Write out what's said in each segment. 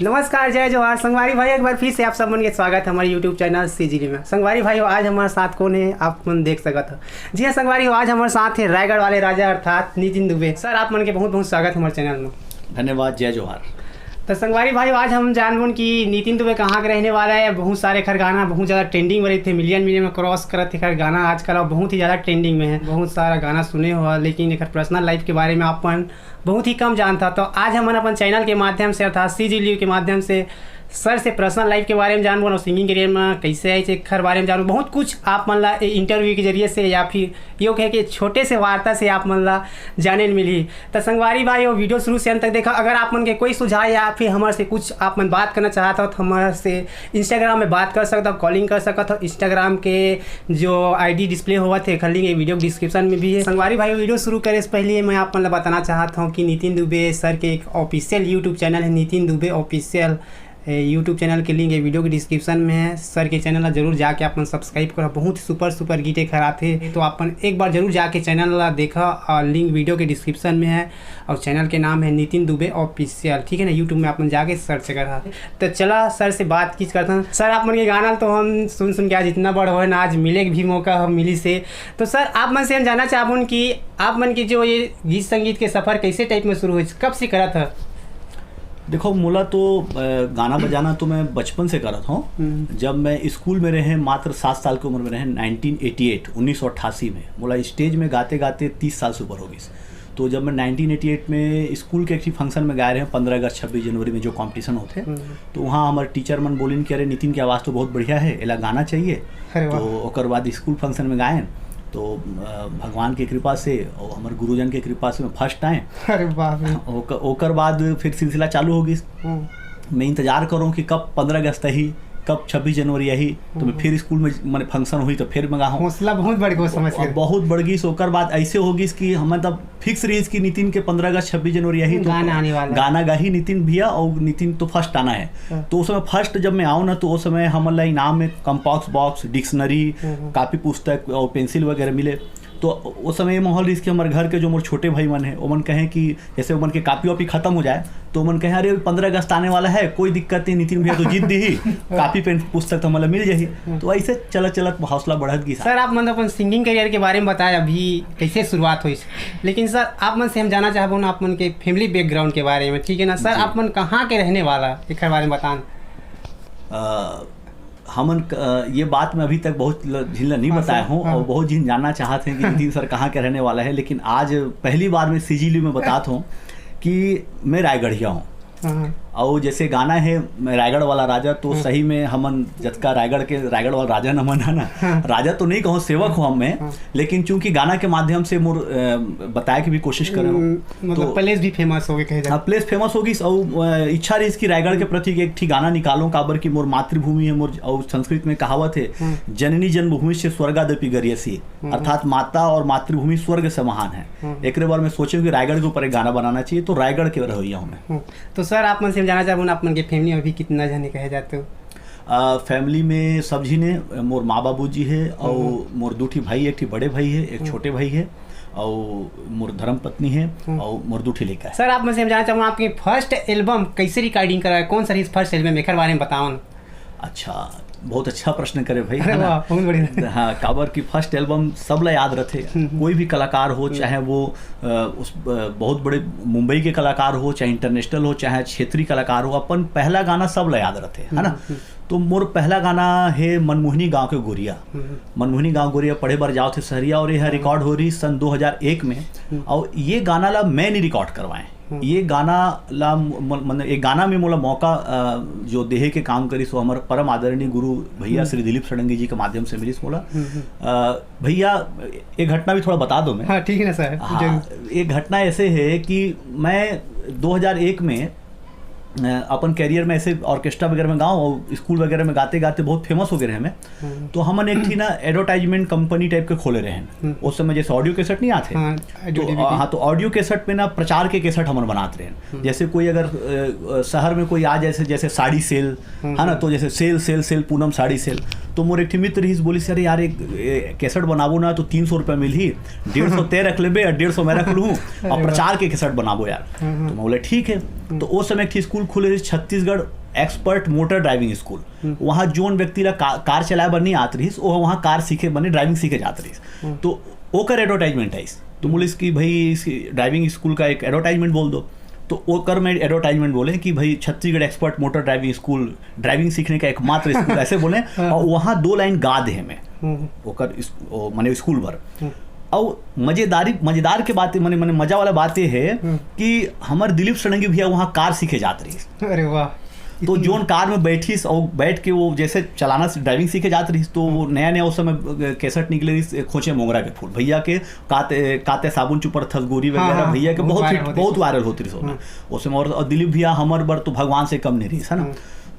नमस्कार, जय जवाहर। संगवारी भाई, एक बार फिर से आप सब मन के स्वागत है हमारे यूट्यूब चैनल सीजीडी में। संगवारी भाई, आज हमारे साथ कौन है आप मन देख सकते हो। जी हाँ संगवारी, आज हमारे साथ है रायगढ़ वाले राजा अर्थात नितिन दुबे। सर, आप मन के बहुत बहुत स्वागत है हमारे चैनल में। धन्यवाद, जय जवाहर। तो संगवारी भाई, आज हम जानबून कि नितिन दुबे कहाँ के रहने वाला है। बहुत सारे खर गाना बहुत ज़्यादा ट्रेंडिंग में रहे थे, मिलियन में क्रॉस करते थे खर गाना। आजकल अब बहुत ही ज़्यादा ट्रेंडिंग में है, बहुत सारा गाना सुने हुआ, लेकिन एक पर्सनल लाइफ के बारे में अपन बहुत ही कम जानता। तो आज हम अपन चैनल के माध्यम से अर्थात सीजीडी के माध्यम से सर से पर्सनल लाइफ के बारे में जानबो और सिंगिंग करियर में कैसे आई खर बारे में जानबो। बहुत कुछ आप मन ला इंटरव्यू के जरिए से या फिर यो कहे कि छोटे से वार्ता से आप मन ला जाने मिली। तो संगवारी भाई, वो वीडियो शुरू से अंत तक देखा। अगर आप मन के कोई सुझाव या फिर हमारे से कुछ आप मन बात करना चाहता हो तो हमारे से इंस्टाग्राम में बात कर सकता हो, कॉलिंग कर सकता हो। इंस्टाग्राम के जो ID डिस्प्ले हुआ थे खल लिंक वीडियो डिस्क्रिप्शन में भी है। संगवारी भाई, वीडियो शुरू करे से पहले मैं आप मन ला बताना चाहता हूँ कि नितिन दुबे सर के एक ऑफिशियल यूट्यूब चैनल है, Nitin Dubey official YouTube channel के लिंक वीडियो के डिस्क्रिप्शन में है। सर के चैनल जरूर जाके अपन सब्सक्राइब करो, बहुत सुपर गीते खराते। तो अपन एक बार जरूर जाके चैनल देखा, और लिंक वीडियो के डिस्क्रिप्शन में है। और चैनल के नाम है नितिन दुबे ऑफिशियल, ठीक है ना। यूट्यूब में अपन जाके सर्च करा। तो चला सर से बात किस करता हूँ। सर, आप मन के गाना तो हम सुन के आज इतना बड़ हो ना, आज मिले भी मौका हम मिली से। तो सर, आप मन से हम जानना चाहूँ कि आप मन की जो ये गीत संगीत के सफ़र कैसे टाइप में शुरू हुई, कब से करा था। देखो, मोला तो गाना बजाना तो मैं बचपन से करत हूँ। जब मैं स्कूल में रहे, मात्र 7 साल की उम्र में रहे, 1988 में मोला स्टेज में गाते गाते 30 साल से ऊपर हो गई। तो जब मैं 1988 में स्कूल के एक फंक्शन में गाए रहे, 15 अगस्त 26 जनवरी में जो कंपटीशन होते, तो वहाँ हमारे टीचर मन बोलिन कि अरे नितिन की आवाज़ तो बहुत बढ़िया है, एला गाना चाहिए। तो ओकर बाद स्कूल फंक्शन में गायन, तो भगवान के कृपा से और हमारे गुरुजन के कृपा से मैं फर्स्ट आए। अरे बाप रे। ओकर बाद फिर सिलसिला चालू हो गई। मैं इंतजार करूँ कि कब 15 अगस्त ही, कब 26 जनवरी आई। तो मैं फिर स्कूल में मैंने फंक्शन हुई तो फिर मैं गा हूँ। हौसला बहुत बढ़ गया, समझ गए। बहुत बढ़ गई। ओकर बाद ऐसे हो गई कि हम मतलब फिक्स रही कि नितिन के 15 अगस्त 26 जनवरी आई तो गाना आने वाला, गाना गा ही नितिन भैया, और नितिन तो फर्स्ट आना है। तो उस समय फर्स्ट जब मैं आऊँ ना, तो उस समय हमारा इनाम में कंपास बॉक्स, डिक्शनरी, कापी पुस्तक और पेंसिल वगैरह मिले। तो उस समय माहौल इसके हमारे घर के जो मोर छोटे भाई मन है, वो मन कहें कि जैसे वो मन के कापी वापी खत्म हो जाए तो मन कहें अरे 15 अगस्त आने वाला है, कोई दिक्कत नहीं, नितिन भैया तो जीत दी ही, कापी पेन पुस्तक तो मतलब मिल जाही। तो ऐसे चलत हौसला बढ़त गई। सर, आप मतलब अपन सिंगिंग करियर के बारे में बताया अभी कैसे शुरुआत हुई, लेकिन सर आप मन से हम जानना चाहबो ना आप मन के फैमिली बैकग्राउंड के बारे में, ठीक है ना। सर, आप मन कहाँ के रहने वाला एक बारे में बताना। हमन ये बात मैं अभी तक बहुत झील नहीं बताया हूँ, और बहुत झील जानना चाहते हैं कि नितिन सर कहाँ के रहने वाला है। लेकिन आज पहली बार मैं सीजीडी में बताता हूँ कि मैं रायगढ़िया हूँ। और जैसे गाना है मैं रायगढ़ वाला राजा, तो सही में हमन जतका रायगढ़ वाला राजा न मन है ना, राजा तो नहीं कहूँ, सेवक हूँ हम मैं। लेकिन चूंकि गाना के माध्यम से मोर बताए की भी कोशिश कर रहा हूँ, मतलब प्लेस भी फेमस हो गई। हाँ, प्लेस फेमस होगी। और इच्छा रही इसकी रायगढ़ के प्रति एक ठीक गाना निकालूं, काबर की मोर मातृभूमि है मोर। और संस्कृत में कहावत है, जननी जन्मभूमि से स्वर्गादपि गरियसी, अर्थात माता और मातृभूमि स्वर्ग से महान है। एक बार मैं सोचे कि रायगढ़ के ऊपर एक गाना बनाना चाहिए, तो रायगढ़ के रहिया हूँ मैं। तो सर, आप मन से जाना चाहूँ आप मन के फैमिली में अभी कितना जने कहे जाते हो। फैमिली में सब जी ने, मोर माँ बाबू जी है, और मोर 2 भाई, एक बड़े भाई है, एक छोटे भाई है, और मोर धर्म पत्नी है, और मोर 2 लड़का है। सर, आप मुझसे जानना चाहूँ आपके फर्स्ट एल्बम कैसे रिकॉर्डिंग करा है, कौन सा फर्स्ट एल्बम एक बारे में बताओ। अच्छा, बहुत अच्छा प्रश्न करे भाई। बहुत बढ़िया। हाँ, काबर की फर्स्ट एल्बम सब ला याद रखे। कोई भी कलाकार हो, चाहे वो बहुत बड़े मुंबई के कलाकार हो, चाहे इंटरनेशनल हो, चाहे क्षेत्रीय कलाकार हो, अपन पहला गाना सब ला याद रखे, है ना। तो मोर पहला गाना है मनमोहनी गांव के गोरिया। मनमोहनी गांव गोरिया पढ़े बार जाओ थे सहरिया, और यह रिकॉर्ड हो रही सन 2001 में। और ये गाना ला मैं नहीं रिकॉर्ड करवाए, ये गाना ला मतलब एक गाना में मोला मौका जो देहे के काम करी, सो हमारे परम आदरणीय गुरु भैया श्री दिलीप षडंगी जी के माध्यम से मिली मोला। भैया, एक घटना भी थोड़ा बता दो मैं। हाँ, ठीक है ना सर। हाँ, एक घटना ऐसे है कि मैं 2001 में अपन कैरियर में ऐसे ऑर्केस्ट्रा वगैरह में गाऊँ, और स्कूल वगैरह में गाते गाते बहुत फेमस हो गए रहे मैं। तो हमन एक थी ना एडवर्टाइजमेंट कंपनी टाइप के खोले रहे। उस समय जैसे ऑडियो कैसेट नहीं आते, तो ऑडियो कैसेट में ना प्रचार के कैसेट हमन बनाते रहे। जैसे कोई अगर शहर में कोई आ जैसे साड़ी सेल है ना, तो जैसे सेल पूनम साड़ी सेल, तो मोर एक मित्र रही बोली सर यार एक कैसेट बनाबो ना तो 300 रुपये मिली, 150 ते रख लेबे और 150 मैं रख लूँ और प्रचार के कैसेट बनाबो यार। तो मैं बोले ठीक है। तो उस समय एक स्कूल खुले रही Chhattisgarh expert motor driving school, वहाँ जोन व्यक्ति ला कार चलाए बर नहीं आत रही वो वहाँ कार सीखे बने ड्राइविंग सीखे जात रही। तो ओकर एडवर्टाइजमेंट है तो बोले इसकी भाई इस ड्राइविंग स्कूल का एक एडवर्टाइजमेंट बोल दो। तो ओकर में एडवर्टाइजमेंट बोले कि भाई Chhattisgarh expert motor driving school driving सीखने का एकमात्र स्कूल ऐसे बोले। और वहाँ 2 लाइन गा दे में ओकर माने स्कूल भर। और मजेदार के बातें मने मजा वाला बात ये है कि हमारे दिलीप सड़ंगी भैया वहाँ कार सीखे जात रही। अरे वाह। तो जोन कार में बैठीस और बैठ के वो जैसे चलाना ड्राइविंग सीखे जात रही तो वो नया उस समय कैसेट निकले रही खोचे मोगरा के फूल भैया के काते साबुन चुपर थसगोरी वगैरह भैया के बहुत वायरल होती रही उस समय। और दिलीप भैया हमर बर तो भगवान से कम नहीं रही है ना।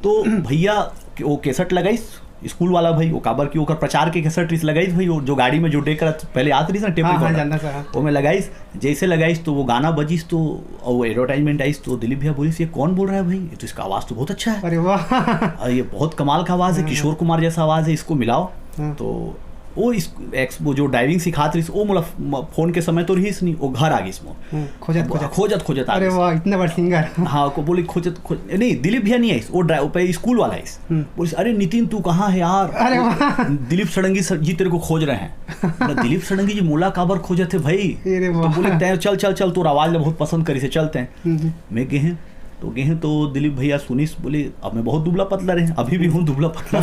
तो भैया वो कैसेट लगाई स्कूल वाला भाई वो काबर की ओकर प्रचार के कैसेट लगाई भाई जो गाड़ी में जो डेकर पहले आती रही ना टेप रिकॉर्डर वो में लगाईस। जैसे लगाईस तो वो गाना बजीस तो वो एडवर्टाइजमेंट आईस तो दिलीप भैया बोलिस ये कौन बोल रहा है भाई, ये तो इसका आवाज़ तो बहुत अच्छा है। अरे वाह ये बहुत कमाल का आवाज़ है, किशोर कुमार जैसा आवाज़ है, इसको मिलाओ। तो वो जो ड्राइविंग सिखाती रही वो मतलब फोन के समय तो रही नहीं वो घर आ गई इसमें खोजत अरे वाह इतना बड़ा सिंगर। हाँ को बोली खोजत नहीं दिलीप भैया नहीं आई वो स्कूल वाला आई बोली अरे नितिन तू कहाँ है यार। अरे वाह दिलीप सड़ंगी जी तेरे को खोज रहे हैं। दिलीप सड़ंगी जी मोला काबर खोजे थे भाई। तो बोले चल तोर आवाज़ बहुत पसंद करी से चलते हैं। मैं गए तो दिलीप भैया सुनीस बोले अब मैं बहुत दुबला पतला रहे, अभी भी हूँ दुबला पतला।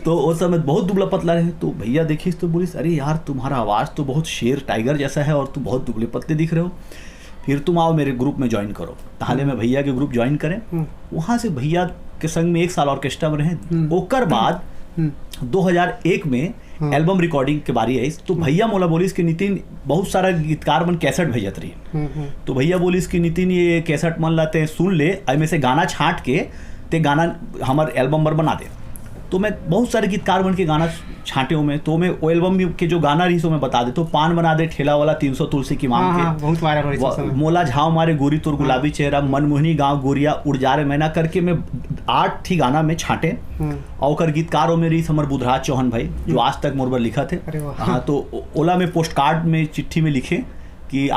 तो उस समय बहुत दुबला पतला रहे। तो भैया देखिस तो बोलिस अरे यार तुम्हारा आवाज़ तो बहुत शेर टाइगर जैसा है और तुम बहुत दुबले पतले दिख रहे हो, फिर तुम आओ मेरे ग्रुप में ज्वाइन करो। ताले में भैया के ग्रुप ज्वाइन करें। वहाँ से भैया के संग में 1 साल ऑर्केस्ट्रा में रहे। ओकर बाद 2001 में एल्बम रिकॉर्डिंग के बारी आई तो भैया मोला बोलिस कि नितिन बहुत सारा गीतकार मन कैसेट भेजत रही। तो भैया बोलिस कि नितिन ये कैसेट मन लाते सुन ले में से गाना छांट के ते गाना हमारे एल्बम पर बना दे। तो मैं बहुत सारे गीतकार बन के गाना छांटे हूँ मैं। तो मैं वो एल्बम के जो गाना रही सो मैं बता दे तो पान बना दे ठेला वाला 300 तुलसी की मांग के बहुत वायरल हो रही मोला झाव मारे गोरी तोर गुलाबी चेहरा मनमोहनी गाँव गोरिया उड़ जा रे मैना करके मैं 8 थी गाना में छांटे। और गीतकारों में रही समर बुधराज चौहान भाई जो आज तक मोर पर लिखा थे। हाँ तो ओला में पोस्ट कार्ड में चिट्ठी में लिखे कि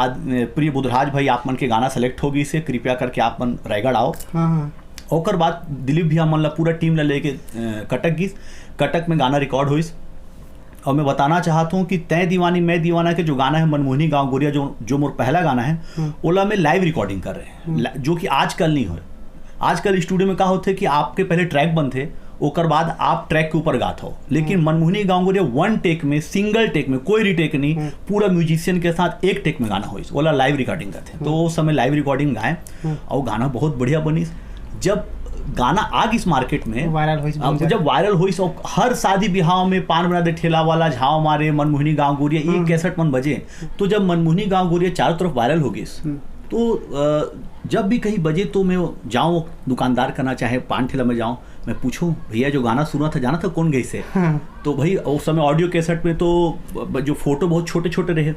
प्रिय बुधराज भाई आप मन के गाना सेलेक्ट होगी इसे कृपया करके आप मन रायगढ़ आओ। ओकर बाद दिलीप भैया मन ला पूरा टीम ला लेके कटक गई। कटक में गाना रिकॉर्ड हुई। और मैं बताना चाहता हूँ कि तय दीवानी मैं दीवाना के जो गाना है मनमोहनी गाँव गोरिया जो मोर पहला गाना है ओला में लाइव रिकॉर्डिंग कर रहे हैं जो कि आजकल नहीं हो। आजकल स्टूडियो में क्या होते कि आपके पहले ट्रैक बनते ओकर बाद आप ट्रैक के ऊपर गाते हो, लेकिन मनमोहनी गाँव गोरिया 1 टेक में सिंगल टेक में कोई रीटेक नहीं पूरा म्यूजिशियन के साथ 1 टेक में गाना हुई ओला लाइव रिकॉर्डिंग करते। तो उस समय लाइव रिकॉर्डिंग गाए और गाना बहुत बढ़िया बनी। जब गाना आ गई मार्केट में जब वायरल हुई तो हर शादी ब्याह में पान बना दे ठेला वाला झाव मारे मनमोहनी गाँव गोरिया एक कैसेट मन बजे। तो जब मनमोहनी गाँव गोरिया चारों तरफ वायरल हो गई तो जब भी कहीं बजे तो मैं जाऊँ दुकानदार करना चाहे पान ठेला में जाऊँ मैं पूछूं भैया जो गाना सुना था जाना था कौन गई से। तो भाई उस समय ऑडियो कैसेट में तो जो फोटो बहुत छोटे छोटे रहे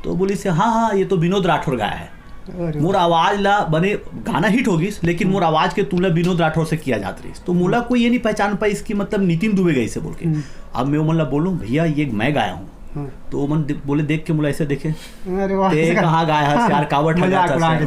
तो बोली से हाँ ये तो विनोद राठौर गाया है। मोर आवाज ला बने गाना हिट होगी लेकिन मोर आवाज के तुलना विनोद राठौर से किया जाता रही। तो मोला कोई ये नहीं पहचान पाई इसकी मतलब नितिन दुबे गई से बोल के। अब मैं मतलब बोलूँ भैया ये मैं गाया हूँ तो मन बोले देख के मुला ऐसे देखे कहाँ गाया है यार कावट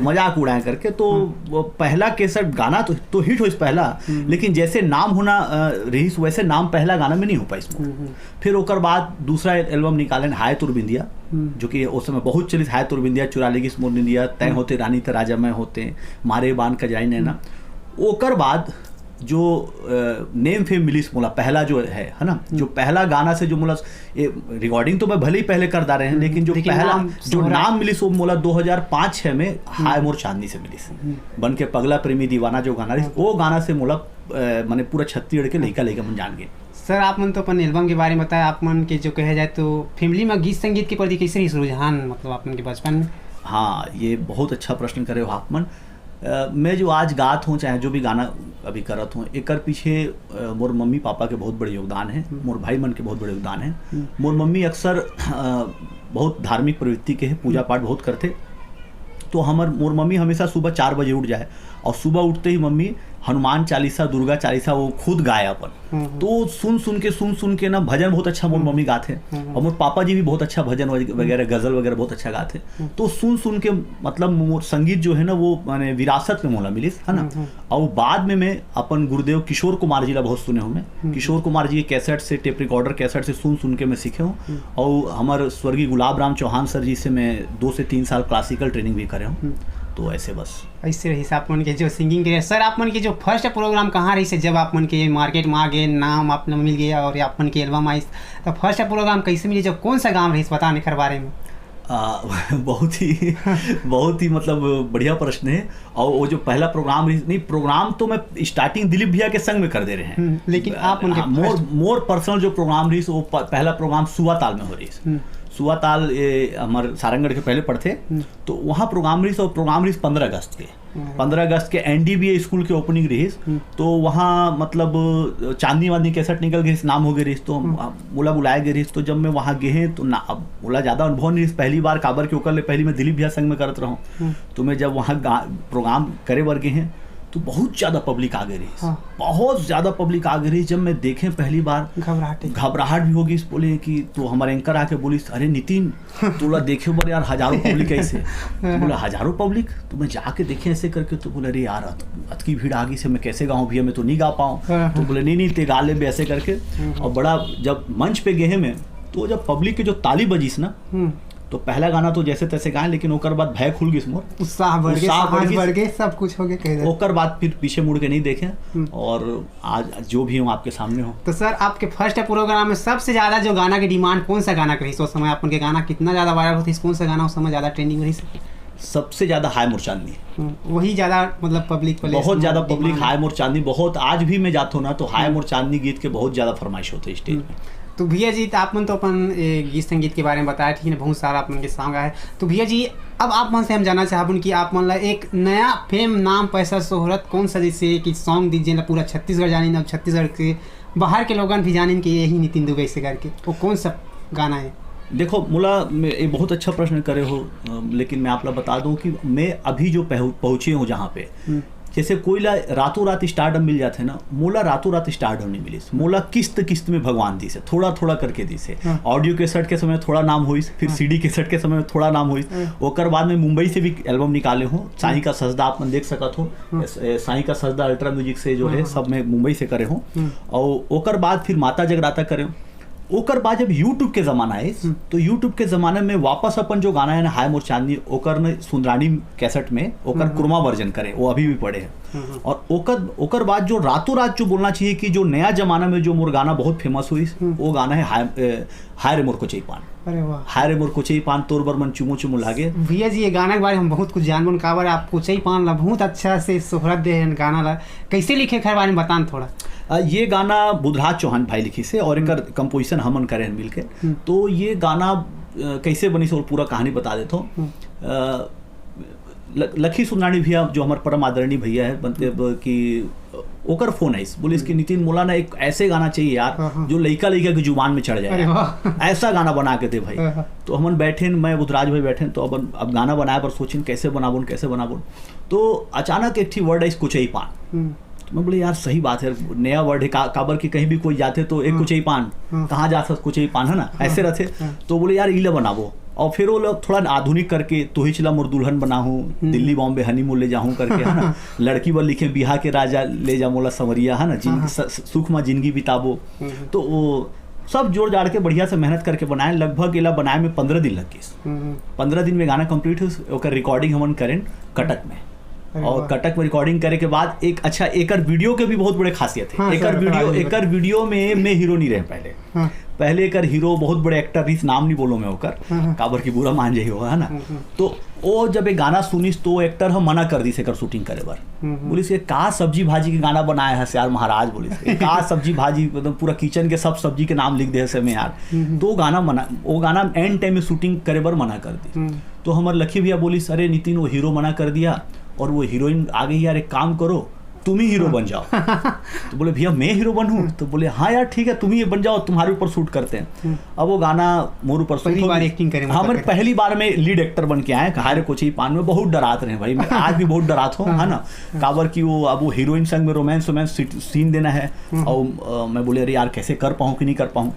मजाक उड़ाए करके। तो पहला कैसेट गाना तो हिट हो इस पहला लेकिन जैसे नाम होना रही वैसे नाम पहला गाना में नहीं हो पाई इसमें। फिर ओकर बाद दूसरा एल्बम निकाले हाय तुर बिंदिया जो कि उस समय बहुत चली हाय तुर बिंदिया चुरा लेगी मोर निंदिया तय होते रानी त राजा मैं होते मारे बान का जाई नैना। ओकर बाद जो नेम फेम मिली मोला पहला जो है ना जो पहला गाना से जो मोला रिकॉर्डिंग तो मैं भले ही पहले कर दा रहे हैं लेकिन जो पहला जो नाम मिली सो मोला 2005-6 में हाय मोर चांदनी से मिली बन के पगला प्रेमी दीवाना जो गाना रही वो गाना से मोला मैंने पूरा छत्तीसगढ़ के लड़का मन जान गए। सर आप मन तो अपन एल्बम के बारे में बताया आप मन के जो कहे जाए तो फैमिली में गीत संगीत के प्रति कैसे रुझान मतलब आप मन के बचपन में। हाँ ये बहुत अच्छा प्रश्न करे हो आप मन। मैं जो आज गात हूँ चाहे जो भी गाना अभी करत हूँ एक पीछे मोर मम्मी पापा के बहुत बड़े योगदान है मोर भाई मन के बहुत बड़े योगदान है। मोर मम्मी अक्सर बहुत धार्मिक प्रवृत्ति के है पूजा पाठ बहुत करते। तो मोर मम्मी हमेशा सुबह 4 बजे उठ जाए और सुबह उठते ही मम्मी हनुमान चालीसा, दुर्गा चालीसा वो खुद गाए अपन। तो सुन सुन के ना भजन बहुत अच्छा मोर मम्मी गाते, और मोर पापा जी भी बहुत अच्छा भजन वगैरह गजल वगैरह बहुत अच्छा गाते। तो सुन के मतलब मोर संगीत जो है ना वो माने विरासत में मोला मिलिस है ना। और बाद में मैं अपन गुरुदेव किशोर कुमार जी ला बहुत सुने हूँ मैं। किशोर कुमार जी के कैसेट से, टेप रिकॉर्डर कैसेट से सुन के मैं सीखे हूँ। और हमारे स्वर्गीय गुलाब राम चौहान सर जी से मैं 2 से 3 साल क्लासिकल ट्रेनिंग भी करे हूँ। तो ऐसे बस ऐसे रही आप मन के जो सिंगिंग के सर, आप मन के जो फर्स्ट प्रोग्राम कहाँ रही से जब आप मन के मार्केट में आ गए, नाम आप मिल गया और आप मन के एल्बम आई, तो फर्स्ट प्रोग्राम कैसे मिली, जब कौन सा गाँव रही बता नहीं कर बारे में? बहुत ही मतलब बढ़िया प्रश्न है। और वो जो पहला प्रोग्राम नहीं, प्रोग्राम तो मैं स्टार्टिंग दिलीप भैया के संग में कर दे रहे हैं, लेकिन आप उनके मोर पर्सनल जो प्रोग्राम रही वो पहला प्रोग्राम सुवाताल में हो रही। सुवाताल हमारे सारंगढ़ के पहले पढ़ते, तो वहाँ प्रोग्राम रही। और प्रोग्राम रही 15 अगस्त के 15 अगस्त के एनडीबी स्कूल के ओपनिंग रही। तो वहाँ मतलब चांदनी वांदनी कैसेट निकल गई, नाम हो गई रही। तो बोला बुलाया गई रही। तो जब मैं वहाँ गए तो ना अब बोला ज़्यादा अनुभव नहीं, पहली बार काबर के ओकर ले पहली मैं दिलीप भैया संग में करत रहा हूँ। तो मैं जब वहाँ प्रोग्राम करे बर गए हैं तो बहुत ज़्यादा पब्लिक आ गई रही। बहुत ज़्यादा पब्लिक आ गई रही। जब मैं देखे पहली बार घबराहट भी होगी। बोले कि तो हमारे एंकर आके बोली, अरे नितिन तोला देखे बर यार हजारों पब्लिक ऐसे। तो बोला हजारों पब्लिक? तो मैं जाके देखे ऐसे करके। तो बोले अरे यार अतकी भीड़ आ गई से मैं कैसे गाऊँ भैया, मैं तो नहीं गा पाऊँ। तो बोले नहीं ते गा ले भी ऐसे करके। और बड़ा जब मंच पे गए मैं, तो जब पब्लिक की जो ताली बजीस ना, तो पहला गाना तो जैसे तैसे गाए, लेकिन ओकर बाद भय खुल गई, मोर उत्साह बढ़ गए, सब कुछ हो गया। ओकर बाद फिर पीछे मुड़ के नहीं देखे, और आज जो भी हूँ आपके सामने हूँ। तो सर आपके फर्स्ट प्रोग्राम में सबसे ज़्यादा जो गाना की डिमांड कौन सा गाना करी? उस समय अपन के गाना कितना ज़्यादा वायरल होती, कौन सा गाना उस समय ज़्यादा ट्रेंडिंग रही? सबसे ज़्यादा हाय मोर चांदनी, वही ज़्यादा मतलब पब्लिक बहुत ज़्यादा पब्लिक हाय मोर चांदनी। बहुत आज भी मैं जाता हूँ ना तो हाय मोर चांदनी गीत के बहुत ज़्यादा फरमाइश होते हैं स्टेज में। तो भैया जी आप मन तो अपन गीत संगीत के बारे में बताया, ठीक है, बहुत सारा अपन के सॉन्ग आए। तो भैया जी अब आप मन से हम जानना चाहूँ कि आप मन ला एक नया फेम, नाम, पैसा, शोहरत कौन सा जैसे कि सॉन्ग दीजिए ना पूरा छत्तीसगढ़ जानी ना, छत्तीसगढ़ के बाहर के लोगन भी जाने कि यही नितिन दुबे से करके, वो कौन सा गाना है? देखो मुला एक बहुत अच्छा प्रश्न करे हो, लेकिन मैं आप लोग बता दूं कि मैं अभी जो पहुँचे हूँ जहाँ पे, जैसे कोई ला रातों रात स्टार्डम मिल जाते ना, मोला रातों रात स्टार्डम नहीं मिली। मोला किस्त में भगवान दी से थोड़ा थोड़ा करके दी से। ऑडियो कैसेट के समय थोड़ा नाम हुई, फिर सीडी कैसेट के समय थोड़ा नाम हुई। ओकर बाद में मुंबई से भी एल्बम निकाले हूँ। साईं का सजदा आप देख सकत हो, साईं का सजदा अल्ट्रा म्यूजिक से जो है सब मैं मुंबई से करे हूँ। और ओकर बाद फिर माता जगराता करे हूँ। ओकर बाद जब यूट्यूब के ज़माना है, तो यूट्यूब के ज़माने में वापस अपन जो गाना है ना हाय मोर चांदनी, ओकर ने सुंदरानी कैसेट में ओकर कुरमा वर्जन करे, वो अभी भी पड़े हैं। और ओकर बाद जो रातों रात जो बोलना चाहिए कि जो नया जमाना में जो मोर गाना बहुत फेमस हुई, वो गाना है हाय रे मोर कोचई पान। अरे वाह, हाय रे मोर कोचई पान तोर बर मन चुमो चुमो लागे। भैया जी ये गाना के बारे में हम बहुत कुछ जानबो काबर आप कोचई पान ला बहुत अच्छा से शोहरत दे हैं गाना ला, कैसे लिखे खैर बारे में बतान थोड़ा। ये गाना बुधराज चौहान भाई लिखी से और एक कंपोजिशन हमन करे हैं मिलके। तो ये गाना कैसे बनी से और पूरा कहानी बता देता हूँ। लखी सुंदरानी भैया जो हमारे परम आदरणीय भैया है बनते कि ओकर फोन है, बोले इसकी नितिन मोला ना एक ऐसे गाना चाहिए यार जो लइका की जुबान में चढ़ जाए, ऐसा गाना बना के दे भाई। तो हमन बैठे, मैं बुधराज भाई बैठे, तो अब गाना बनाए पर सोचिन कैसे बनाबो। तो अचानक एक थी वर्ड है कुचई पान। तो मैं बोले यार सही बात है, नया वर्ड है, काबर की कहीं भी कोई जाते तो एक कुचई पान कहाँ जा सकते, कुचई पान है ना, ऐसे रहते। तो बोले यार इला बनाबो। और फिर वो लोग थोड़ा आधुनिक करके तो ही चला मोर दुल्हन बनाहूँ, दिल्ली बॉम्बे हनीमून ले जाऊँ करके, है ना। लड़की बर लिखे बिहार के राजा ले जा मोला संवरिया, है ना, सुख में जिंदगी बिताबो। तो वो सब जोड़ जाड़ के बढ़िया से मेहनत करके बनाए। लगभग इला बनाए में 15 दिन लग गए। 15 दिन में गाना कंप्लीट हुई। रिकॉर्डिंग हमन करें कटक में, और कटक में रिकॉर्डिंग करे के बाद एक अच्छा एकर वीडियो के भी बहुत बड़े खासियत है। एकर वीडियो में मैं हीरो नहीं रहे पहले एकर हीरो बहुत बड़े एक्टर, इस नाम नहीं बोलो मैं ओकर, काबर की बुरा मान जाही होगा, है ना। तो वो जब एक गाना सुनिस तो एक्टर हम मना कर दी से कर शूटिंग करे बर। बोलिस का सब्जी भाजी के गाना बनाया है यार महाराज, बोलिस का सब्जी भाजी, मतलब पूरा किचन के सब सब्जी के नाम लिख दे से में यार। तो वो गाना एंड टाइम में शूटिंग करे बर मना कर दी। तो हमारे लखी भैया बोलिस अरे नितिन वो हीरो मना कर दिया और वो हीरोइन आ गई यार, एक काम करो तुम ही हीरो बन जाओ। तो बोले भैया मैं हीरो बनूं? तो बोले हाँ यार ठीक है तुम ही बन जाओ, तुम्हारे ऊपर शूट करते हैं। अब वो गाना मोर ऊपर पहली बार एक्टिंग करें, हाँ मैं पहली बार में लीड एक्टर बन के आए। हारे कोची पान में बहुत डराते रहे भाई, मैं आज भी बहुत डराता हूँ, है ना। काबर की वो अब वो हीरोइन संग में रोमांस सीन देना है, और मैं बोले अरे यार कैसे कर पाऊँ कि नहीं कर पाऊँ।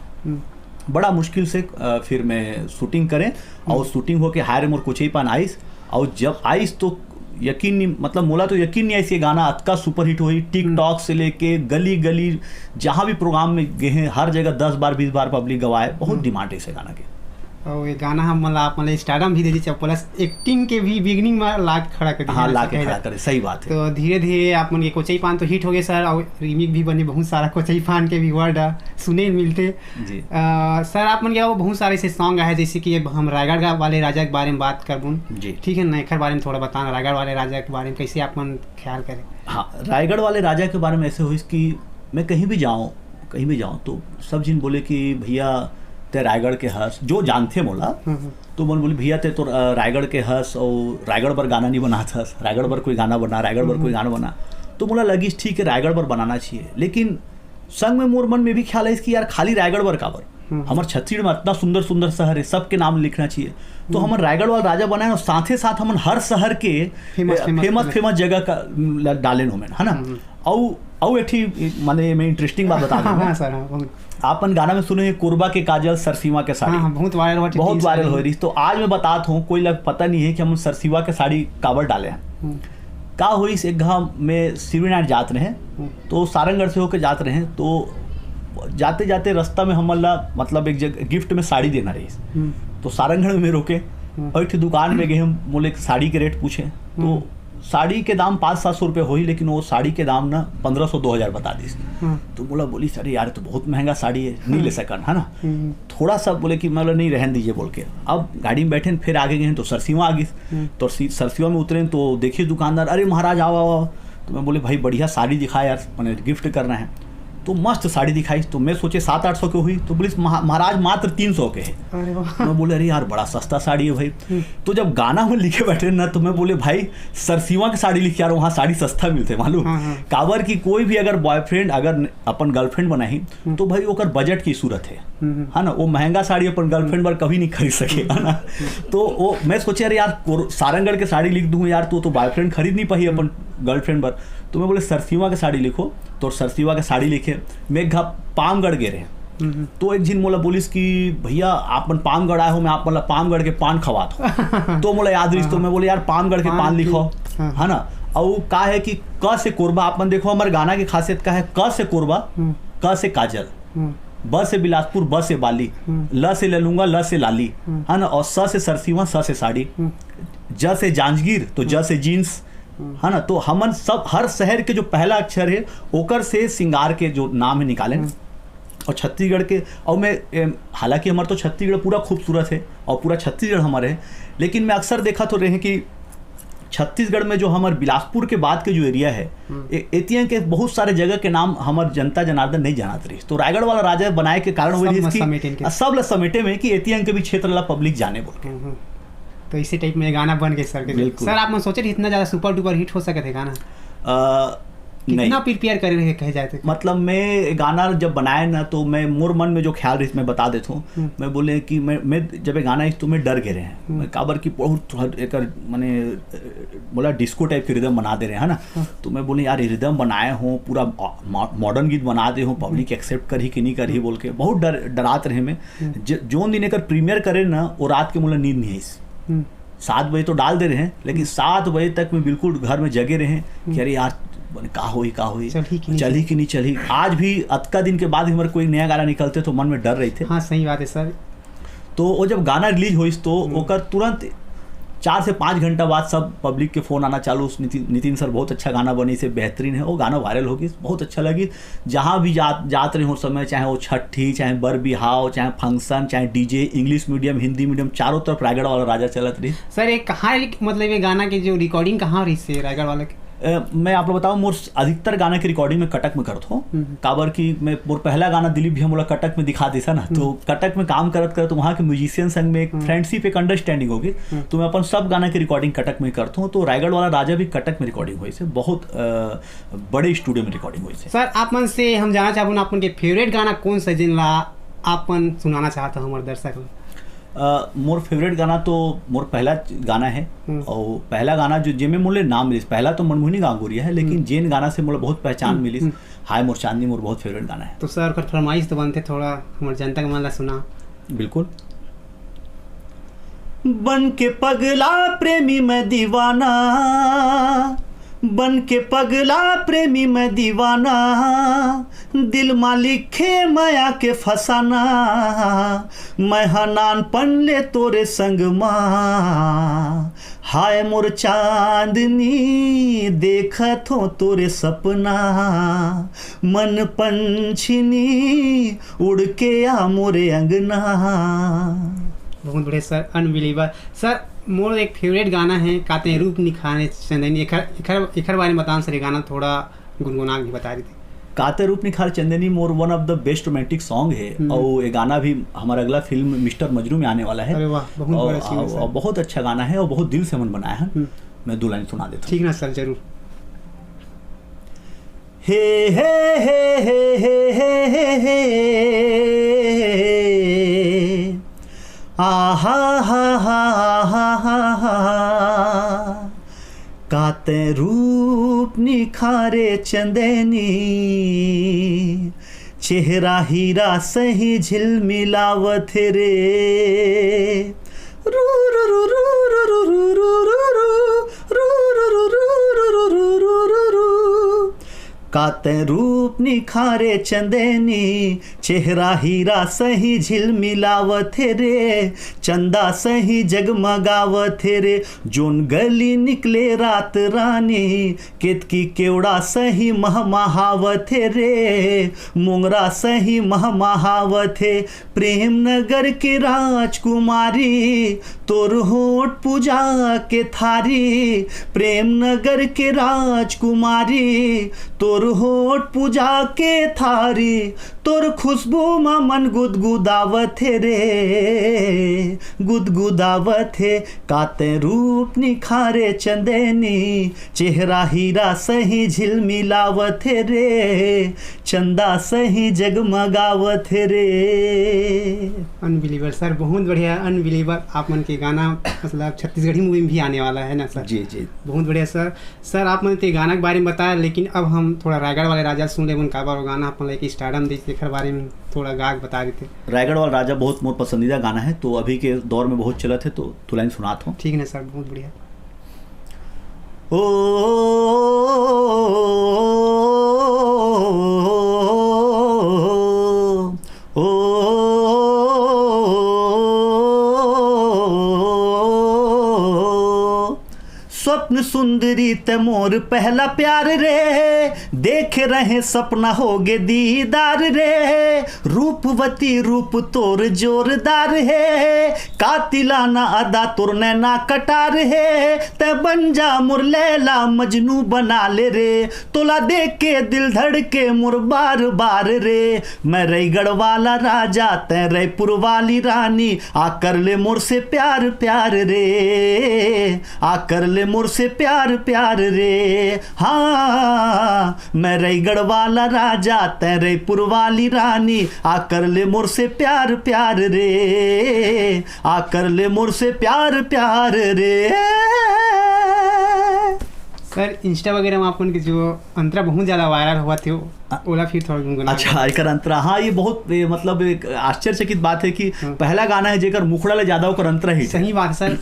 बड़ा मुश्किल से फिर मैं शूटिंग करें, और शूटिंग होके हारे मोर कोची पान आइस, और जब आइस तो यकीन नहीं, मतलब मोला तो यकीन नहीं ऐसे गाना अतका सुपर हिट हुई। टिकटॉक से लेके गली गली जहाँ भी प्रोग्राम में गए हैं हर जगह 10 बार 20 बार पब्लिक गवाए। बहुत डिमांड है इस गाना के। और ये गाना हम मतलब आप मतलब स्टारडम भी दे दीजिए, प्लस एक्टिंग के भी बिगनिंग में लाख खड़ा कर दिया। हाँ ला के खड़ा करे, सही बात है। तो धीरे धीरे आप मन के कोचई पान तो हिट हो गए सर, और रीमिक भी बने बहुत सारा कोचई पान के भी वर्ड सुने मिलते जी। सर आप मन के वो बहुत सारे ऐसे सॉन्ग है, जैसे कि हम रायगढ़ वाले राजा के बारे में बात करबूँ जी, ठीक है ना, एकर बारे में थोड़ा बताना रायगढ़ वाले राजा के बारे में कैसे आप मन ख्याल करें। हाँ रायगढ़ वाले राजा के बारे में ऐसे हुई कि मैं कहीं भी जाऊँ तो सब जिन बोले कि भैया ते रायगढ़ के हंस, जो जानते मोला तो मन बोले भैया ते तो रायगढ़ के हंस, और रायगढ़ पर गाना नहीं बनाता हंस, रायगढ़ पर कोई गाना बना, रायगढ़ पर कोई गाना बना। तो मोला लगी ठीक है रायगढ़ पर बनाना चाहिए, लेकिन संग में मोर मन में भी ख्याल है कि यार खाली रायगढ़ पर काबर, हमारे छत्तीसगढ़ में इतना सुंदर सुंदर शहर है, सबके नाम लिखना चाहिए। तो हम रायगढ़ वाला राजा बनाए और साथ ही साथ हम हर शहर के फेमस जगह का डाले हो, है ना। और एक माने मैं इंटरेस्टिंग बात बता दूं, आपन गाना में सुने कोरबा के काजल सरसीवा के साड़ी, बहुत वायरल हो रही। तो आज मैं बताता हूँ, कोई लग पता नहीं है कि हम सरसीवा के साड़ी काबर डाले हैं। का हुई एक घाम में सिविनाट जात रहे, तो सारंगढ़ से होकर जात रहे, तो जाते जाते रास्ता में हमला मतलब एक जगह गिफ्ट में साड़ी देना रही। तो सारंगढ़ में रोके और एक दुकान में गए, हम बोले साड़ी के रेट पूछे, तो साड़ी के दाम 500-700 रुपये हुई, लेकिन वो साड़ी के दाम ना 1500-2000 बता दी। तो बोला बोली साड़ी यार तो बहुत महंगा साड़ी है, नहीं ले सकन, है ना। थोड़ा सा बोले कि मतलब नहीं रहने दीजिए बोल के। अब गाड़ी में बैठे फिर आगे गए तो सरसीवा आ गई, तो सरसीवा में उतरे तो देखिए दुकानदार, अरे महाराज आओ। तो मैं बोले भाई बढ़िया साड़ी दिखाया यार, मैंने गिफ्ट करना है। तो मस्त साड़ी दिखाई, तो मैं सोचे 700-800 के हुई, तो बोले महाराज मात्र 300 के है। मैं बोले अरे यार बड़ा सस्ता साड़ी है भाई। तो जब गाना में लिखे बैठे ना, तो मैं बोले भाई सरसीवा की साड़ी लिखे यार, वहाँ साड़ी सस्ता मिलते मालूम। काबर की कोई भी अगर बॉयफ्रेंड अगर अपन गर्लफ्रेंड बनाही तो भाई ओकर बजट की सूरत है ना, वो महंगा साड़ी अपन गर्लफ्रेंड पर कभी नहीं खरीद सकेगा ना। तो वो मैं सोचे अरे यार सारंगढ़ के साड़ी लिख दूँ यार, तो बॉयफ्रेंड खरीद नहीं पाही अपन गर्लफ्रेंड पर। तो मैं बोले सरसीवा की साड़ी लिखो, तो सरसीवा की साड़ी लिखे। मैं घा पामगढ़ गए रहे, तो एक जिन मोला बोलिस कि भैया आप पामगढ़ आए हो, मैं आप मतलब पामगढ़ के पान खवा दो। तो मोला याद रही, तो मैं बोले यार पामगढ़ के पान लिखो, है ना। और का है कि क से कोरबा, आप देखो हमारे गाना की खासियत का है, क से कोरबा, क से काजल, ब से बिलासपुर, ब से बाली, ल से ललूंगा, ल से लाली, है ना, और स से सरसीवा, स से साड़ी, ज से जांजगीर, तो ज से जीन्स, है ना। तो हमन सब हर शहर के जो पहला अक्षर है ओकर से सिंगार के जो नाम है निकाले। और छत्तीसगढ़ के, और मैं हालांकि हमारा तो छत्तीसगढ़ पूरा खूबसूरत है और पूरा छत्तीसगढ़ हमारे है, लेकिन मैं अक्सर देखा तो रहे कि छत्तीसगढ़ में जो हमारे बिलासपुर के बाद के जो एरिया है, एतिया के बहुत सारे जगह के नाम हमारे जनता जनार्दन नहीं जानत रही। तो रायगढ़ वाला राजा बनाए के कारण सब समेटे में कि एतिया के भी क्षेत्र ला पब्लिक जाने बोल के। तो इसी टाइप में गाना बन गए सर के। सर आप सोचे इतना ज़्यादा सुपर डुपर हिट हो सके थे गाना, कितना प्रिपेयर कर रहे कहे जाते? मतलब मैं गाना जब बनाए ना, तो मैं मोर मन में जो ख्याल रही मैं बता देता हूँ। मैं बोले कि मैं जब गाना तो मैं डर गए रहे हैं, काबर की बहुत एक मैंने बोला डिस्को टाइप के रिदम बना दे रहे हैं ना। तो मैं बोले यार रिदम बनाए हों, पूरा मॉडर्न गीत बना दे हो, पब्लिक एक्सेप्ट करी कि नहीं करी बोल के बहुत डराते रहे। मैं जो दिन एक प्रीमियर करे ना, वो रात के मुला नींद नहीं आई। 7 बजे तो डाल दे रहे हैं, लेकिन 7 बजे तक मैं बिल्कुल घर में जगे रहे कि अरे यार का हुई चली कि नहीं चली। आज भी अतका दिन के बाद हमारे कोई नया गाना निकलते तो मन में डर रही थे। हाँ सही बात है सर। तो वो जब गाना रिलीज हुई तो ओकर तुरंत 4 से 5 घंटा बाद सब पब्लिक के फ़ोन आना चालू, नितिन सर बहुत अच्छा गाना बनी से बेहतरीन है। वो गाना वायरल होगी, बहुत अच्छा लगी। जहाँ भी जात रहे हो समय, चाहे वो छठी, चाहे बर बिहाव, चाहे फंक्शन, चाहे DJ, English medium, Hindi medium, चारों तरफ रायगढ़ वाला राजा चलत रही। सर एक कहाँ मतलब ये गाना की जो रिकॉर्डिंग कहाँ रही से रायगढ़ वाला? मैं आप लोग बताऊँ, मोर अधिकतर गाना की रिकॉर्डिंग में कटक में करता हूँ। काबर की मैं मोर पहला गाना दिलीप भी मोला कटक में दिखा देता ना, तो कटक में काम करत करत वहाँ के म्यूजिशियन संग में एक फ्रेंडशिप, एक अंडरस्टैंडिंग होगी, तो मैं अपन सब गाना की रिकॉर्डिंग कटक में करता हूँ। तो रायगढ़ वाला राजा भी कटक में रिकॉर्डिंग हुई से, बहुत बड़े स्टूडियो में रिकॉर्डिंग हुई से। सर आप मन से हम जाना चाहूँ अपन के फेवरेट गाना कौन सा जिनला आपन सुनाना चाहता हूँ हमारे दर्शक को? मोर फेवरेट गाना तो मोर पहला गाना है, और पहला गाना जो जिनमें मोले नाम मिली, पहला तो मनमोहिनी गांगुरिया है, लेकिन जेन गाना से मोला बहुत पहचान मिली, हाय मोर चांदनी, मोर बहुत फेवरेट गाना है। तो सर का फरमाइश तो बनते, थोड़ा हमारे जनता के मन ला सुना। बिल्कुल। बन के पगला प्रेमी मैं दीवाना, बन के पगला प्रेमी मैं दीवाना, दिल मालिखे माया के फसाना, मैं हनान पन्ने तोरे संग माँ, हाय मोर चांदनी देखत हो तोरे सपना, मन पंछिनी उड़ के आ मोरे अंगना। बहुत बढ़िया सर, अनबिलीवर। सर मोर एक फेवरेट गाना है काते रूप निखारे चंदनी, एखर बारे में बताओ सर, ये गाना थोड़ा गुनगुना के बता रही थी। काते रूप निखार चंदनी मोर one of the best romantic song है, और ये गाना भी हमारा अगला फिल्म मिस्टर मजनू में आने वाला है। अरे वाह, और बहुत अच्छा गाना है और बहुत दिल से मन बनाया है। मैं 2 लाइन सुना देता हूँ। ठीक ना सर, जरूर। हे हे हे हे हे हे हे आहा हा हा हा हा, काते रूप निखारे चंदनी, चेहरा हीरा सही झिलमिलावत रे, रू रू रू रू रू रू रू रू रू रू रू रू रू, काते रूप निखारे चंदनी, चेहरा हीरा सही झिलमिलावत रे, चंदा सही जगमगावत रे, जोन गली निकले रात रानी, केतकी केवड़ा सही महमहावत रे, मोंगरा सही महमहावत, प्रेम नगर के राजकुमारी, तोर होठ पूजा के थारी, प्रेम नगर के राजकुमारी, तोर होठ पूजा के थारी, तोर खुशबू में मन गुदगुदावत रे, गुदगुदावत है, काते रूप निखारे चंदनी, चेहरा हीरा सही झिलमिलावत रे, चंदा सही जगमगावत रे। अनबिलीवर सर, बहुत बढ़िया, अनबिलीवर। आप मन के गाना मतलब छत्तीसगढ़ी मूवी में भी आने वाला है ना सर? जी जी, बहुत बढ़िया सर। सर आप मन के गाना के बारे में बताया, लेकिन अब हम थोड़ा रायगढ़ वाले राजा सुन ले, उनका बार गाना अपन एक स्टारडम देखे बारे में थोड़ा गाग बता देते। रायगढ़ वाला राजा बहुत मोर पसंदीदा गाना है, तो अभी के दौर में बहुत चलत है, तो 2 लाइन सुनाता हूँ। ठीक है सर, बहुत बढ़िया। स्वप्न सुंदरी ते मोर पहला प्यार रे, देख रहे सपना होगे दीदार रे, रूपवती रूप तोर जोरदार है, कातिलाना अदा तोर नैना कटार है, ते बन जा मोर लैला मजनू बना ले रे, तोला देख के दिल धड़के मोर बार बार रे, मैं रायगढ़ वाला राजा ते रायपुर वाली रानी, आकर ले मोर से प्यार प्यार रे, आकर ले मोर से प्यार प्यार रे, हाँ मैं रायगढ़ वाला राजा ते रायपुर वाली रानी, आकर ले मोर से प्यार प्यार रे, आकर ले मोर से प्यार प्यार रे। सर इंस्टा वगैरह में आपको उनके जो अंतरा बहुत ज़्यादा वायरल हुआ थे, ओला फिर थोड़ा गुनगुना। अच्छा, एक अंतरा, हाँ ये बहुत मतलब एक आश्चर्यचकित बात है कि पहला गाना है जेकर मुखड़ा ले ज्यादा ओकर अंतरा ही। सही बात है सर।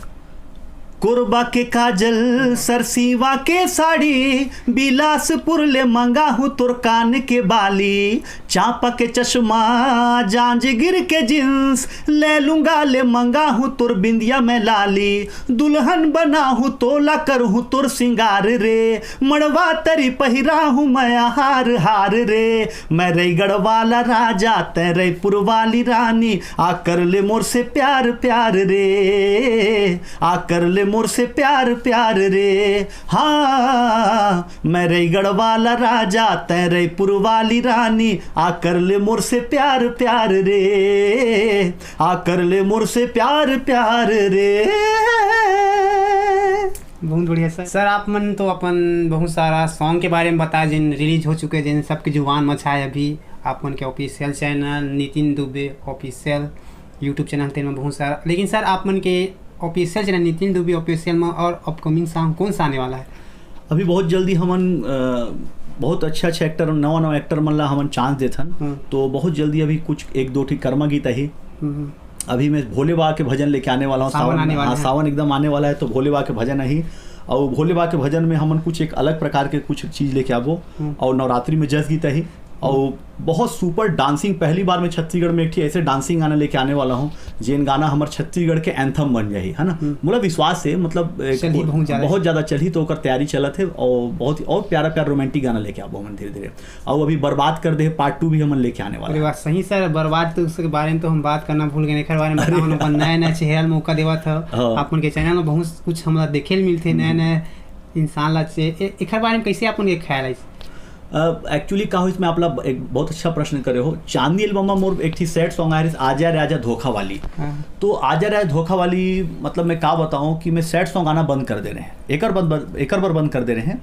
कोरबा के काजल सरसीवा के साड़ी, बिलासपुर ले मंगा हूँ तोर कान के बाली, चांपा के चश्मा जांजगीर के जींस, ले लूंगा ले मंगा हूँ तोर बिंदिया में लाली, दुल्हन बना हूँ तोला कर हूँ तोर सिंगार रे, मड़वा तरी पहिरा हूँ मैं हार हार रे, मैं रायगढ़ वाला राजा ते रायपुर वाली रानी, आकर ले मोर से प्यार प्यार रे, आकर ले मोर से प्यार प्यार रे, हाँ मैं रईगढ़ वाला राजा तै रईपुर वाली रानी, आ कर ले मोर से प्यार प्यार रे, आ कर ले मोर से प्यार प्यार रे। बहुत बढ़िया सर आप मन तो अपन बहुत सारा सॉन्ग के बारे में बताया जिन रिलीज हो चुके जिन सबकी जुबान मचाए अभी आप मन के official channel Nitin Dubey official YouTube channel तेन में बहुत सारा, लेकिन सर आप मन के official channel Nitin Dubey official में और अपकमिंग सॉन्ग कौन सा आने वाला है? अभी बहुत जल्दी हमन बहुत अच्छा अच्छा एक्टर नवा एक्टर मन ला हमन चांस देथन, तो बहुत जल्दी अभी कुछ एक दो ठीक कर्मा गीत ही अभी मैं भोले बाबा के भजन लेके आने वाला हूँ। सावन एकदम आने वाला है, तो भोले बाबा के भजन ही, और भोले बाबा के भजन में हमन कुछ एक अलग प्रकार के कुछ चीज़ लेके आबो, और नवरात्रि में जस गीत ही, और बहुत सुपर डांसिंग पहली बार मैं छत्तीसगढ़ में एक ऐसे डांसिंग गाना लेके आने वाला हूँ जिन गाना हमारे छत्तीसगढ़ के एंथम बन जाए है ना। मोला विश्वास है मतलब बहुत ज़्यादा चली तो ओकर तैयारी चलत है, और बहुत ही और प्यारा प्यारा रोमांटिक गाना लेके आबो हम धीरे धीरे। और अभी बर्बाद कर दे पार्ट 2 भी हम लेके आने वाला है। सही सर, बर्बाद तो उसके बारे में तो हम बात करना भूल गए, बारे में नया नया चेहरा मौका देवा था अपन के चैनल में बहुत कुछ हमारा देखे मिलते नए नए इंसान ला एक बारे में कैसे अपन के ख्याल है? एक्चुअली का हो इसमें आप लोग एक बहुत अच्छा प्रश्न करे हो। चांदनी एल्बम में मोर एक थी सैड सॉन्ग आया आजा राजा धोखा वाली, तो आजा राजा धोखा वाली मतलब मैं क्या बताऊं कि मैं सैड सॉन्ग आना बंद कर दे रहे हैं, एक बार बंद कर दे रहे हैं।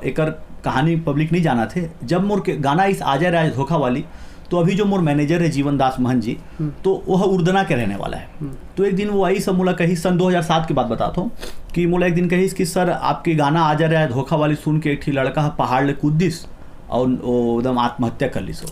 एक कहानी पब्लिक नहीं जाना थे जब मोर के गाना इस आजा राजा धोखा वाली, तो अभी जो मोर मैनेजर है जीवन दास महन जी, तो वह उर्दना के रहने वाला है। तो एक दिन वो आई सब मोला कही, सन 2007 की बात बताता हूँ कि मोला एक दिन कही कि सर आपके गाना आ जा रहा है धोखा वाली सुन के एक थी लड़का पहाड़ ले कूद दिस और एकदम आत्महत्या कर ली सो।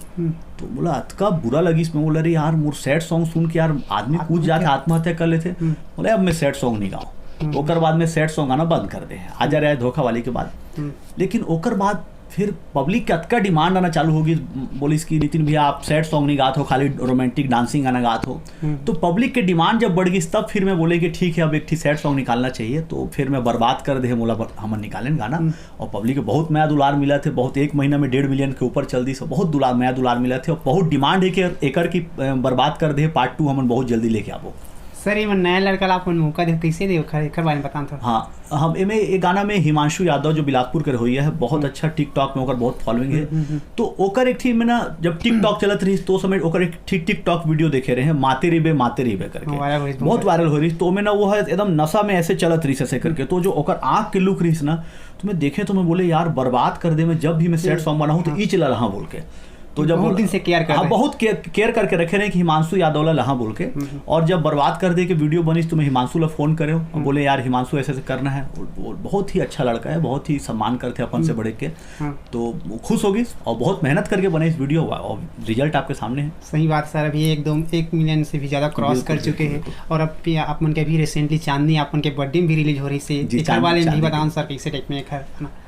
तो बोला अतका बुरा लगी इसमें, बोला अरे यार मोर सैड सॉन्ग सुन के यार आदमी कूद जाते आत्महत्या कर लेते। बोले अब मैं सैड सॉन्ग नहीं गाऊँ, ओकर बाद में सैड सॉन्ग गाना बंद कर दे आ जा रहा है धोखा वाली के बाद। लेकिन ओकर बाद फिर पब्लिक के अतका डिमांड आना चालू होगी, बोली इसकी नितिन भैया आप सैड सॉन्ग नहीं गाते हो, खाली रोमांटिक डांसिंग गाना गाते हो। तो पब्लिक के डिमांड जब बढ़ गई तब फिर मैं बोले कि ठीक है अब एक सैड सॉन्ग निकालना चाहिए। तो फिर मैं बर्बाद कर दे मोला हम निकालें गाना, और पब्लिक को बहुत नया दुलार मिला थे, बहुत एक महीना में 1.5 मिलियन के ऊपर चल दी, सब बहुत नया दुलार मिला थे, और बहुत डिमांड है कि एकर की बर्बाद कर दे पार्ट 2 हम बहुत जल्दी लेके आबो। सर ये नया लड़का आप मौका दे कैसे दे बारे में बता था। हाँ हम एक गाना में हिमांशु यादव जो बिलासपुर के हुई है, बहुत अच्छा टिकटॉक में ओकर बहुत फॉलोइंग है। तो ओकर एक थी में ना जब टिकटॉक चलत रही तो समय ओकर एक टिकटॉक वीडियो देखे रहे हैं माते रिबे करके, बहुत वायरल हो रही। तो मैं ना वो है एकदम नशा में ऐसे चलत रही ऐसे करके, तो जो ओकर आँख के लुक रही ना, तो मैं देखे तो मैं बोले यार बर्बाद कर दे, मैं जब भी मैं सैड सॉन्ग बनाऊँ तो ई चला रहा बोल के। तो जब बहुत दिन से केयर कर बहुत केयर करके रखे रहे कि हिमांशु यादव ला लहा बोल के, और जब बर्बाद कर दे के वीडियो बनी तो मैं हिमांशु ला फोन करे और बोले यार हिमांशु ऐसे करना है। बहुत ही अच्छा लड़का है, बहुत ही सम्मान करते अपन से बड़े के, तो खुश होगी और बहुत मेहनत करके बने इस वीडियो, और रिजल्ट आपके सामने है। सही बात सर, अभी एकदम 1 मिलियन से भी ज़्यादा क्रॉस कर चुके हैं, और अब भी अपन के अभी रिसेंटली चांदनी अपन के बर्थडे में भी रिलीज हो रही है वाले भी बताओ सर कैसे टाइप में है।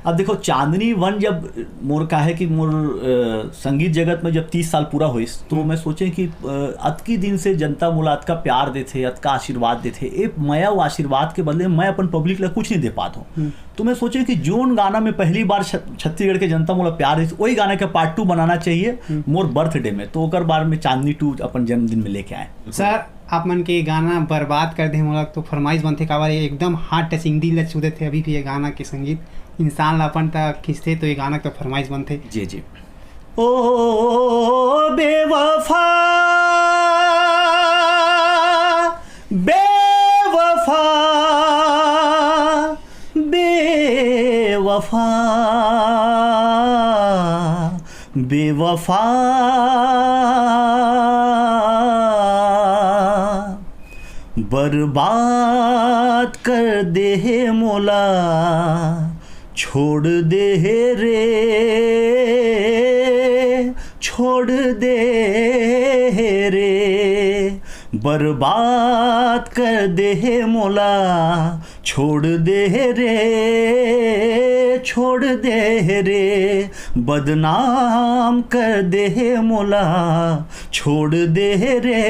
अब देखो चांदनी 1 जब मोर का है कि मोर संगीत जगत में जब 30 साल पूरा हुई, तो मैं सोचे कि अतकी दिन से जनता मोला अतका प्यार देते, अतका आशीर्वाद देते, एक मया वो आशीर्वाद के बदले मैं अपन पब्लिक ला कुछ नहीं दे पाता हूँ। तो मैं सोचे कि जोन गाना में पहली बार छत्तीसगढ़ के जनता मोला प्यार देती, वही गाना का पार्ट 2 बनाना चाहिए मोर बर्थडे में, तो ओकर बार में चांदनी 2 अपन जन्मदिन में लेके आए। सर आप मन के गाना बर्बाद कर दे मोला तो फरमाइश बनते काबर एकदम हार्ट टचिंग दिल छू देते, अभी भी ये गाना के संगीत इंसान अपन तक खींचते, तो ये गाना तो फरमाइश बनते। जी जी। ओ बेवफा बेवफा बेवफा बेवफा बर्बाद कर दे मोला छोड़ दे रे, छोड़ दे रे, बर्बाद कर दे मोला छोड़ दे रे, छोड़ दे रे, बदनाम कर दे मोला छोड़ दे रे,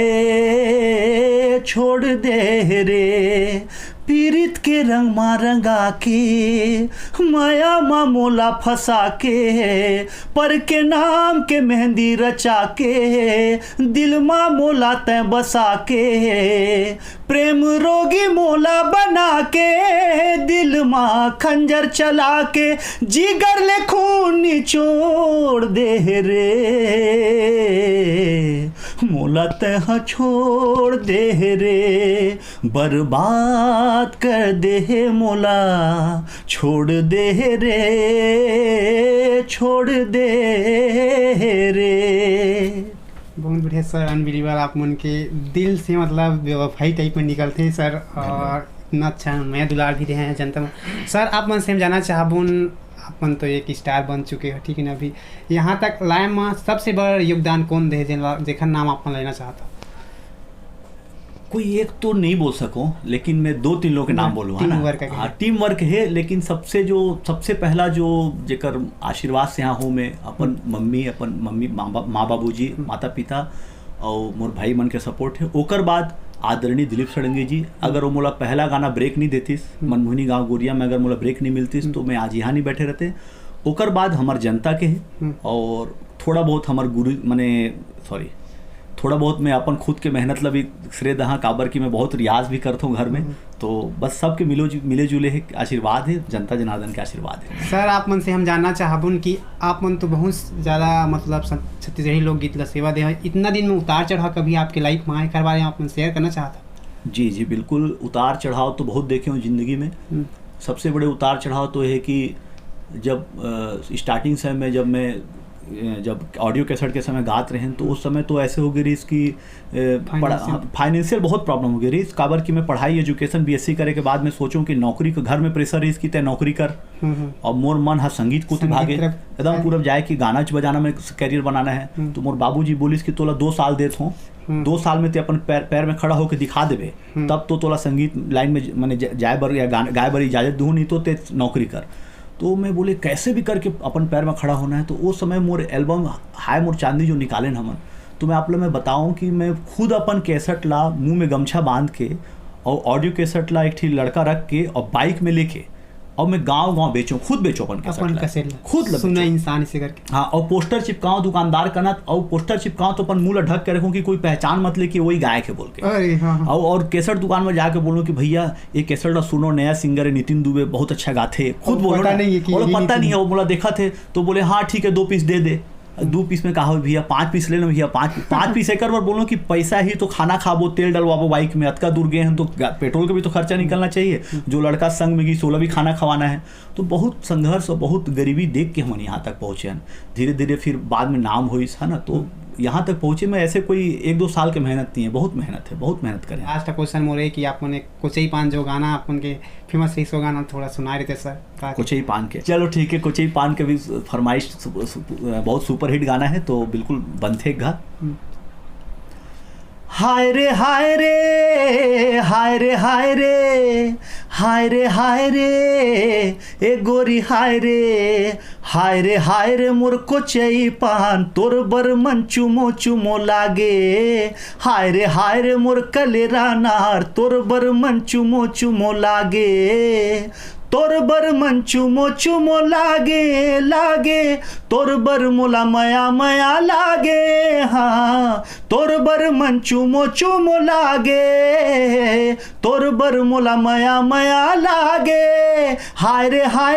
छोड़ दे रे, पीरित के रंग मा रंगा के, माया मा मोला फंसा के, पर के नाम के मेहंदी रचा के, दिल मा मोला तय बसा के, प्रेम रोगी मोला बना के, दिल मा खंजर चला के, जिगर ले खून निचोड़ दे रे, मोला तह छोड़ दे रे, बर्बाद कर दे मोला, छोड़ दे रे, छोड़ दे रे। बहुत बढ़िया सर, अनबिलीवर, आप मन के दिल से मतलब बेवफाई टाइप में निकलते हैं सर, और इतना अच्छा मैं दुलार भी रहे हैं जनता में। सर आप मन से हम जाना चाहबुन, अपन तो एक स्टार बन चुके हो, ठीक है ना, अभी यहाँ तक लाए में सबसे बड़ा योगदान कौन दे जेखर नाम अपन लेना चाहता? कोई एक तो नहीं बोल सकूं, लेकिन मैं 2-3 लोगों के नाम बोलूँगा ना। हाँ, टीम वर्क है, लेकिन सबसे पहला जो जेकर आशीर्वाद से यहाँ हूँ मैं, अपन मम्मी माँ बाबूजी, माता पिता और मोर भाई मन के सपोर्ट है। ओकर बाद आदरणीय दिलीप षडंगी जी, अगर वो मोला पहला गाना ब्रेक नहीं देतीस, मनमोहनी गाँव गोरिया में अगर मोला ब्रेक नहीं मिलतीस तो मैं आज यहाँ नहीं बैठे रहते। ओकर बाद हमार जनता के है, और थोड़ा बहुत हमार गुरु थोड़ा बहुत मैं अपन खुद के मेहनत ला भी श्रेय दहा, काबर की मैं बहुत रियाज भी करता हूँ घर में, तो बस सबके मिले जुले है आशीर्वाद है, जनता जनार्दन के आशीर्वाद है। सर आप मन से हम जानना चाहबुन कि आप मन तो बहुत ज़्यादा मतलब छत्तीसगढ़ी लोकगीत ला सेवा दे, इतना दिन में उतार चढ़ाव कभी आपके लाइफ में आए, कर बारे आप मन शेयर करना चाहता? जी बिल्कुल, उतार चढ़ाव तो बहुत देखे हूँ ज़िंदगी में। सबसे बड़े उतार चढ़ाव तो है कि जब स्टार्टिंग समय में जब ऑडियो कैसेट के समय गात रहे हैं, तो उस समय तो ऐसे हो गई रही इसकी फाइनेंशियल बहुत प्रॉब्लम हो गई रही। काबर की मैं पढ़ाई एजुकेशन बीएससी करे के बाद मैं सोचूं कि नौकरी के घर में प्रेशर है इसकी, तय नौकरी कर, और मोर मन है संगीत को भागे एकदम पूरा जाए कि गाना बजाना में कैरियर बनाना है। तो मोर बाबूजी बोलिस कि तोला 2 साल देत हूँ, 2 साल में ते अपन पैर में खड़ा होकर दिखा देवे, तब तो तोला संगीत लाइन में मैंने जाए बर या गाय बर इजाजत दूँ, नहीं तो ते नौकरी कर। तो मैं बोले कैसे भी करके अपन पैर में खड़ा होना है। तो वो समय मोर एल्बम हाय मोर चांदी जो निकाले हमन, तो मैं आप लोग मैं बताऊं कि मैं खुद अपन कैसेट ला मुंह में गमछा बांध के, और ऑडियो कैसेट ला एक ठीक लड़का रख के और बाइक में लेके, और मैं गांव बेचूं, खुद बेचो अपन कैसेट खुद सुना इंसान इसे करके। हाँ, और पोस्टर चिपकाऊं दुकानदार का ना, और पोस्टर चिपकाऊं तो अपन मुँह ढक के रखूं कि कोई पहचान मत ले कि वही गायक है बोल के। हाँ। और कैसेट दुकान में जाके बोलूं कि भैया ये कैसेट ला सुनो, नया सिंगर है नितिन दुबे, बहुत अच्छा गाते, खुद बोलो, पता नहीं है वो बोला देखा थे, तो बोले हाँ ठीक है 2 पीस दे दे। 2 पीस में कहा भैया 5 पीस ले लो भैया, 5 पीस एक बार बोलो कि पैसा ही तो खाना खाबो, तेल डलवाबो बाइक में, अतका दूर गए हैं तो पेट्रोल का भी तो खर्चा निकलना चाहिए, जो लड़का संग में गई 16 भी खाना खवाना है। तो बहुत संघर्ष और बहुत गरीबी देख के हम यहाँ तक पहुँचे हैं। धीरे धीरे फिर बाद में नाम हुई है ना, तो यहाँ तक पहुँचे में ऐसे कोई 1-2 साल की मेहनत नहीं है, बहुत मेहनत है, बहुत मेहनत करें। आज का क्वेश्चन मोरे कि आप ने कोचई पान जो गाना अपन के फेमस है, सो गाना थोड़ा सुना रहे थे सर। कोचई पान के, चलो ठीक है, कोचई पान के भी फरमाइश बहुत सुपरहिट गाना है, तो बिल्कुल बनते गा। हाय रे हाय रे हाय रे हाय रे हाय रे हाय रे ए गोरी हाय रे मोर कोचई पान तोर बर मन चुमो चुमो लागे, हाय रे मोर कलेरा नार तोर बर मन चुमो चुमो लागे, तोर बर मन चुमो चुमो लागे लागे, तोर बर मोला मया मया लागे, हाँ तोर बर मन चुमो चुमो लागे, तोर बर मोला मया मया लागे, हाय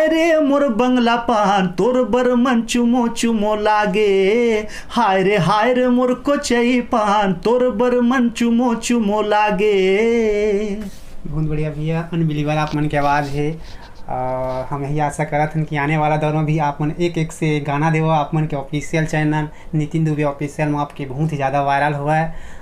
रे मोर बंगला पान तोर बर मन चुमो चुमो लागे, हाय रे मोर कोचई पान तोर बर मन चुमो चुमो लागे। बहुत बढ़िया भैया, अनबिलीवर आप मन की आवाज़ है। हम यही आशा करत हन कि आने वाला दौर में भी आप मन एक से गाना देव, आप मन के official channel Nitin Dubey official में आपके बहुत ही ज़्यादा वायरल हुआ है।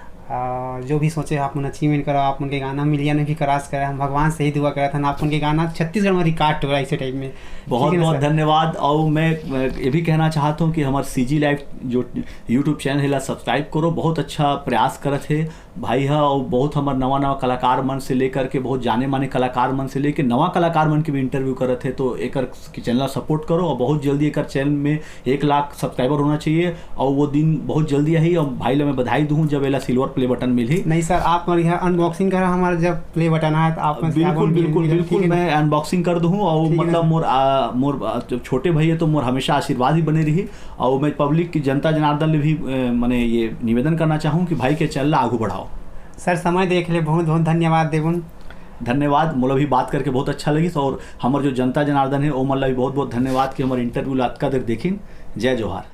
जो भी सोचे आप मन अचीवमेंट करो, आप मन के गाना मिलियन में भी क्रॉस करे, हम भगवान से ही दुआ करत हन आप मन के गाना छत्तीसगढ़ में रिकॉर्ड हो रहा है इसी टाइप में। बहुत बहुत धन्यवाद। और मैं ये भी कहना चाहता हूँ कि हमारे सीजी लाइव जो यूट्यूब चैनल है सब्सक्राइब करो, बहुत अच्छा प्रयास करत है भाई है, और बहुत हमारे नवा कलाकार मन से लेकर के बहुत जाने माने कलाकार मन से लेकर नवा कलाकार मन के भी इंटरव्यू करत है। तो एक चैनल सपोर्ट करो, और बहुत जल्दी एक चैनल में 1 लाख सब्सक्राइबर होना चाहिए, और वो दिन बहुत जल्दी आई। और भाई ला मैं बधाई दूँ जब एला सिल्वर प्ले बटन मिली। नहीं सर, आप यहाँ अनबॉक्सिंग करा हमारा जब प्ले बटन आया तो आप बिल्कुल मैं अनबॉक्सिंग कर दूँ और मतलब मोर छोटे भैया तो मोर हमेशा आशीर्वाद ही बने रही। और मैं पब्लिक की जनता जनार्दन ने भी मैंने ये निवेदन करना चाहूँ कि भाई के चल आगू बढ़ाओ। सर समय देख ले, बहुत बहुत धन्यवाद देवन। धन्यवाद, मोला भी बात करके बहुत अच्छा लगी। और हमारे जो जनता जनार्दन है वो मतलब बहुत बहुत धन्यवाद कि हमारे इंटरव्यू लात का देखिन। जय जोहार।